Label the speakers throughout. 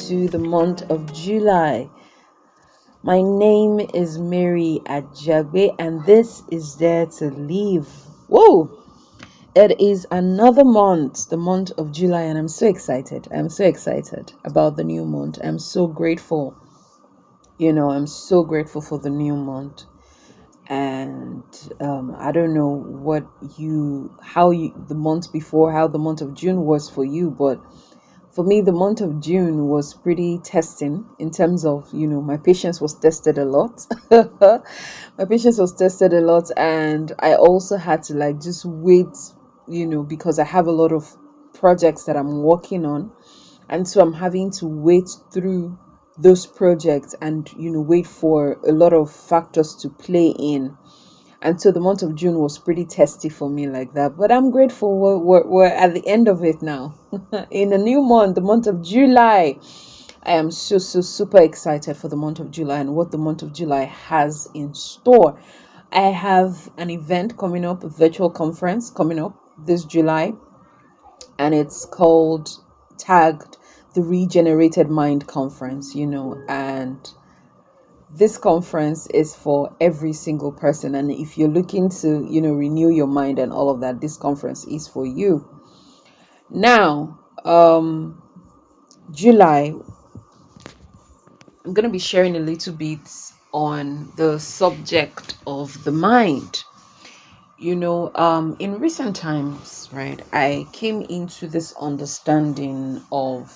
Speaker 1: into the month of July. My name is Mary Ajagbe, and this is Dare to Live. Whoa! It is another month, the month of July, and I'm so excited. I'm so excited about the new month. I'm so grateful. I'm so grateful for the new month. And I don't know the month before, how the month of June was for you, but for me, the month of June was pretty testing in terms of, my patience was tested a lot. My patience was tested a lot, and I also had to just wait, because I have a lot of projects that I'm working on, and so I'm having to wait through those projects and wait for a lot of factors to play in. And so the month of June was pretty testy for me like that. But I'm grateful we're at the end of it now. In a new month, the month of July. I am so super excited for the month of July and what the month of July has in store. I have an event coming up, a virtual conference coming up this July, and it's called tagged the Regenerated Mind Conference, and this conference is for every single person, and if you're looking to renew your mind and all of that, this conference is for you. Now, July, I'm going to be sharing a little bit on the subject of the mind. In recent times, right, I came into this understanding of,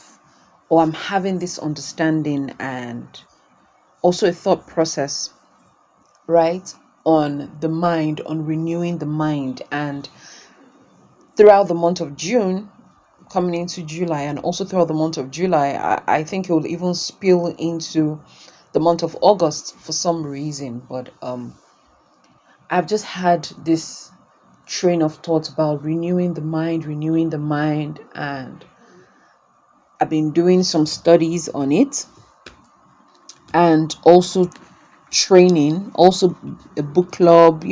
Speaker 1: or I'm having this understanding and also a thought process, right, on the mind, on renewing the mind. And throughout the month of June, coming into July, and also throughout the month of July, I think it will even spill into the month of August for some reason. But I've just had this train of thought about renewing the mind, and I've been doing some studies on it, and also training, also a book club,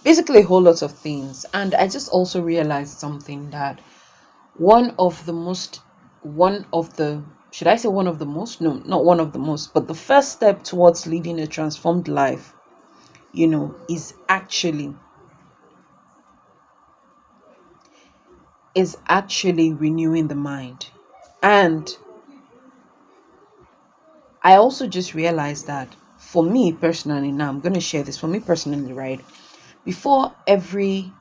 Speaker 1: basically a whole lot of things. And I just also realized something, that one of the most, one of the, should I say one of the most? No, not one of the most, but the first step towards leading a transformed life, is actually renewing the mind. And I also just realized that for me personally, now I'm going to share this for me personally, right? Before every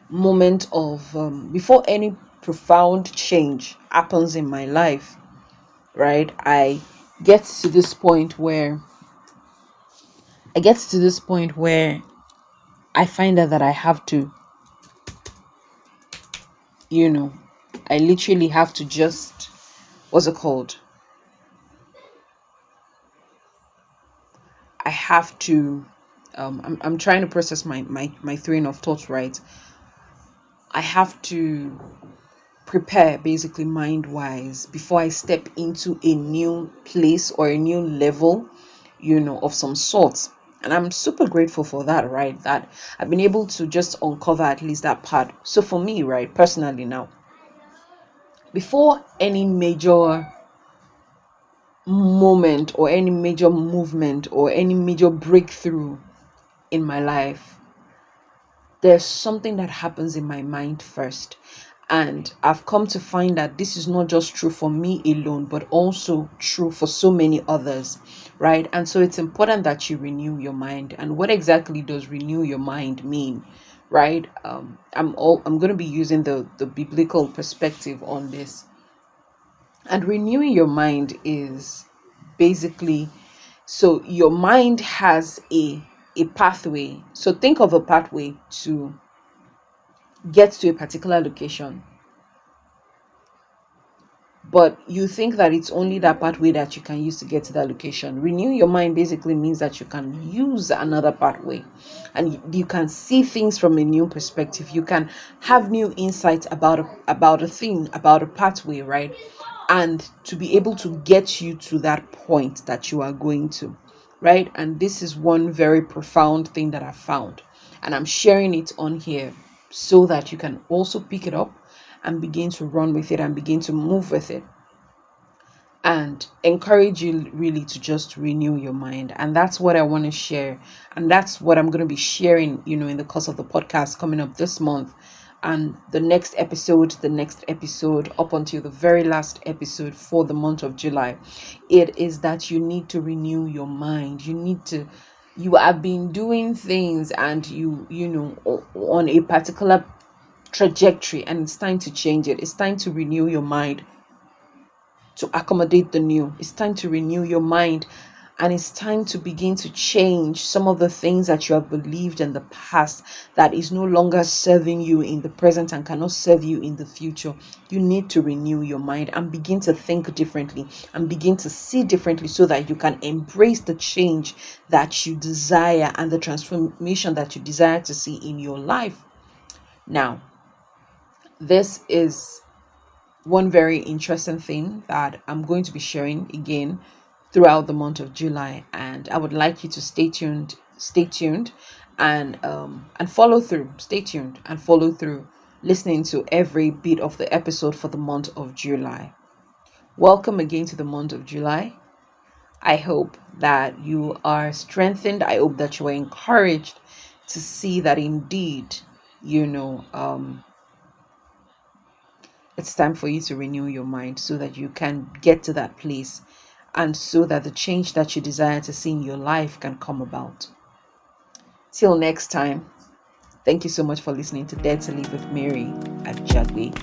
Speaker 1: before any profound change happens in my life, right? Get to this point where I get to this point where I find out that I have to, you know, I literally have to just, what's it called? I have to, I'm trying to process my train of thoughts, right? I have to prepare basically mind wise before I step into a new place or a new level, of some sort. And I'm super grateful for that, right? That I've been able to just uncover at least that part. So for me, right, personally now, before any major moment or any major movement or any major breakthrough in my life, there's something that happens in my mind first. And I've come to find that this is not just true for me alone, but also true for so many others, right? And so it's important that you renew your mind. And what exactly does renew your mind mean, right? I'm going to be using the biblical perspective on this. And renewing your mind is basically, so your mind has a pathway. So think of a pathway to get to a particular location, but you think that it's only that pathway that you can use to get to that location. Renew your mind basically means that you can use another pathway, and you can see things from a new perspective. You can have new insights about a thing, about a pathway, right? And to be able to get you to that point that you are going to, right? And this is one very profound thing that I found, and I'm sharing it on here so that you can also pick it up and begin to run with it and begin to move with it. and encourage you really to just renew your mind. And that's what I want to share. And that's what I'm going to be sharing, in the course of the podcast coming up this month. And the next episode, up until the very last episode for the month of July. It is that you need to renew your mind. You have been doing things and on a particular trajectory, and it's time to change it. It's time to renew your mind to accommodate the new. It's time to renew your mind, and it's time to begin to change some of the things that you have believed in the past that is no longer serving you in the present and cannot serve you in the future. You need to renew your mind and begin to think differently and begin to see differently so that you can embrace the change that you desire and the transformation that you desire to see in your life. Now, this is one very interesting thing that I'm going to be sharing again throughout the month of July, and I would like you to stay tuned, and follow through. Stay tuned and follow through, listening to every bit of the episode for the month of July. Welcome again to the month of July. I hope that you are strengthened. I hope that you are encouraged to see that indeed, it's time for you to renew your mind so that you can get to that place and so that the change that you desire to see in your life can come about. Till next time, thank you so much for listening to Dare to Live with Mary at Jagwe.